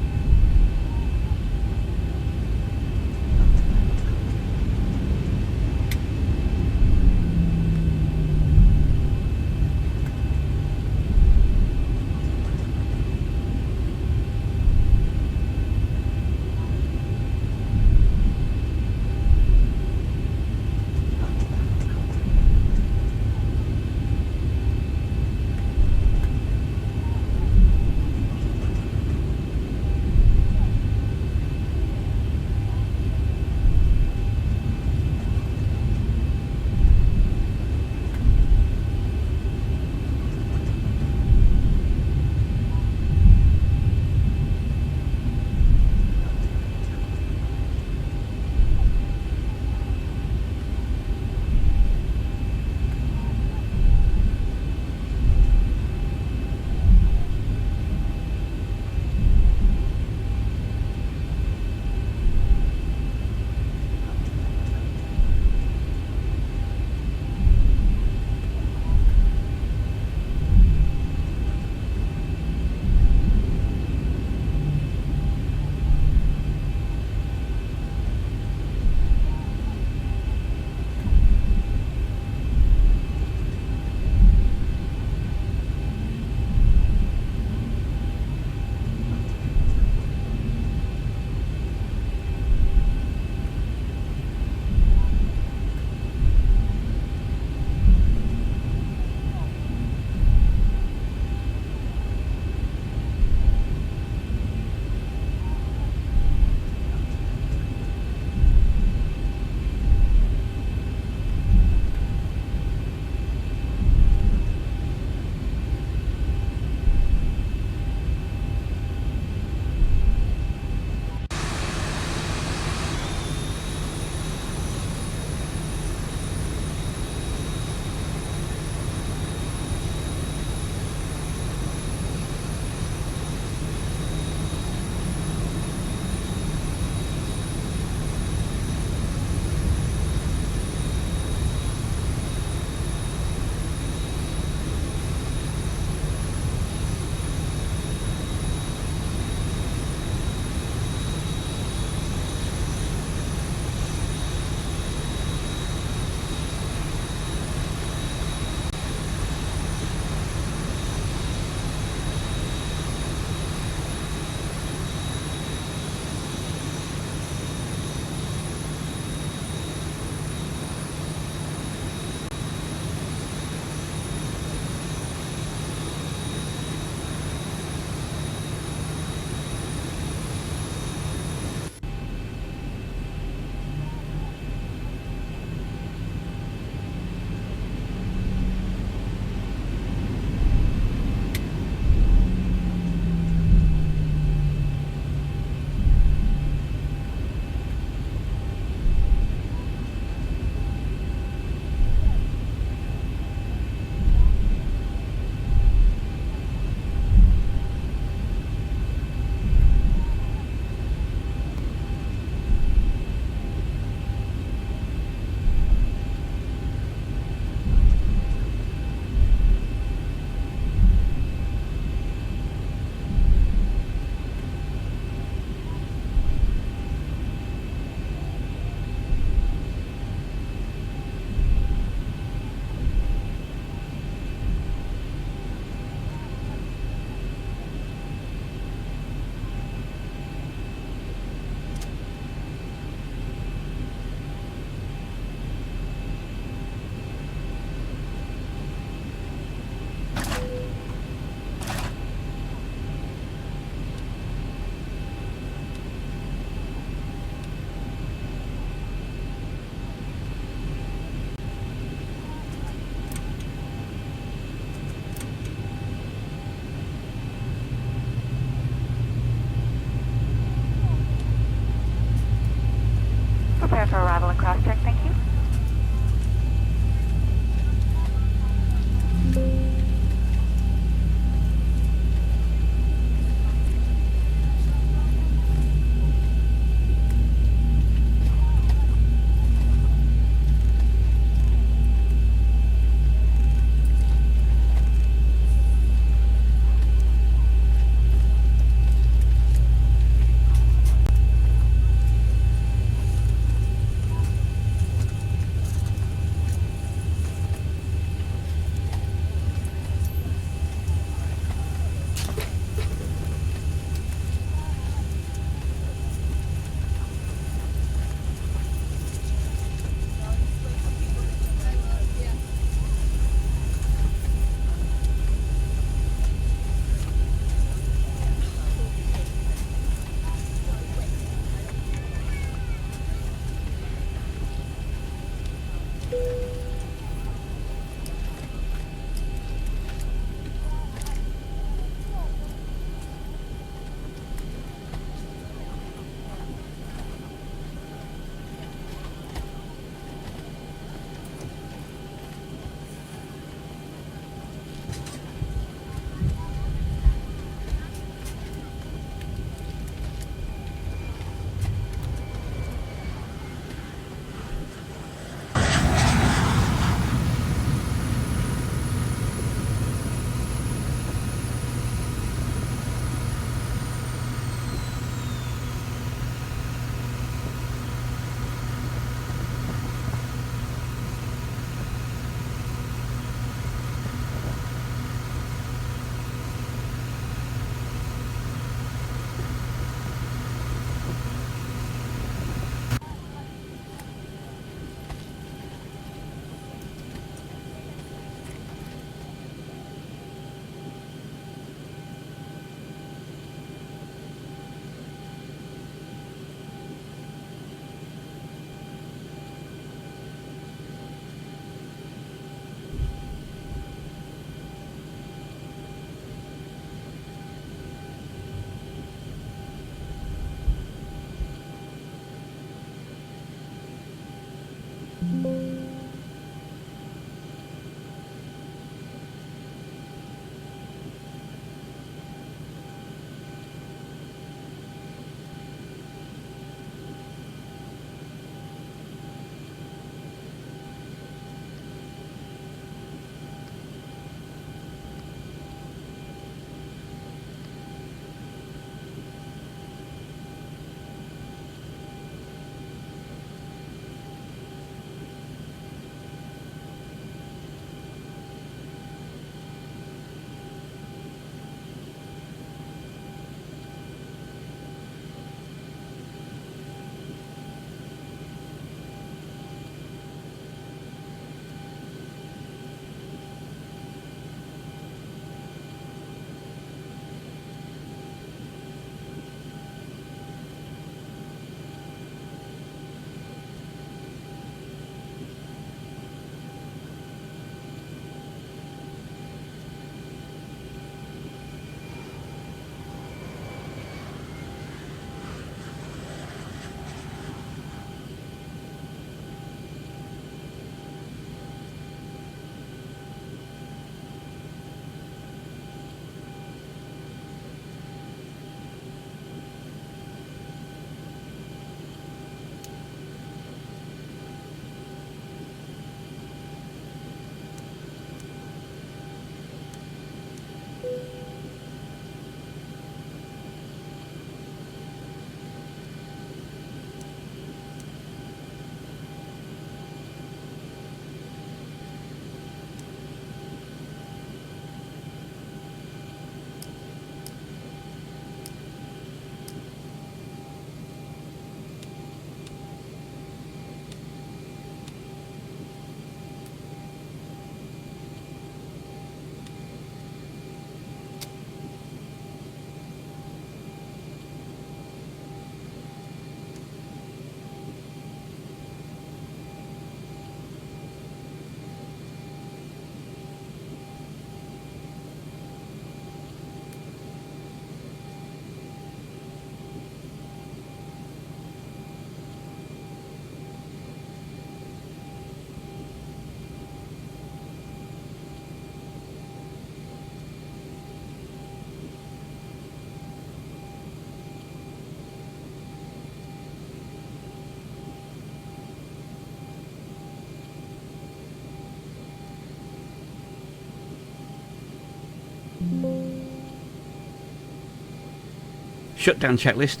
Shutdown checklist.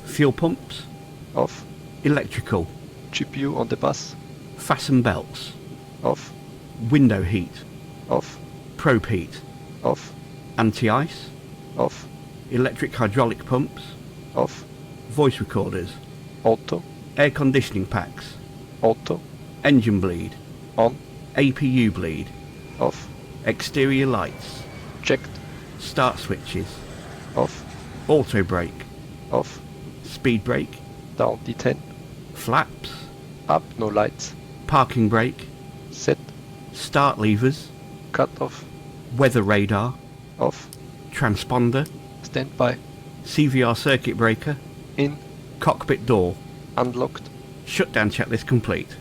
Fuel pumps. Off. Electrical. GPU on the bus. Fasten belts. Off. Window heat. Off. Probe heat. Off. Anti-ice. Off. Electric hydraulic pumps. Off. Voice recorders. Auto. Air conditioning packs. Auto. Engine bleed. On. APU bleed. Off. Exterior lights. Checked. Start switches. Off. Auto brake. Off. Speed brake. Down D10. Flaps. Up, no lights. Parking brake. Set. Start levers. Cut off. Weather radar. Off. Transponder. Stand by. CVR circuit breaker. In. Cockpit door. Unlocked. Shutdown checklist complete.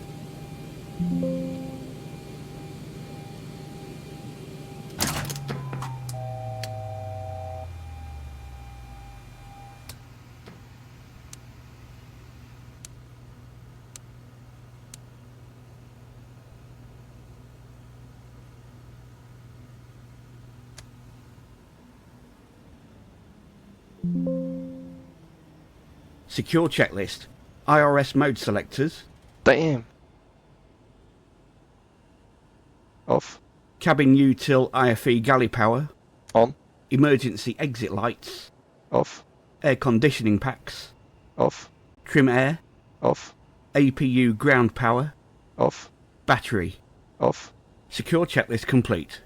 Secure checklist. IRS mode selectors. Damn. Off. Cabin util IFE galley power. On. Emergency exit lights. Off. Air conditioning packs. Off. Trim air. Off. APU ground power. Off. Battery. Off. Secure checklist complete.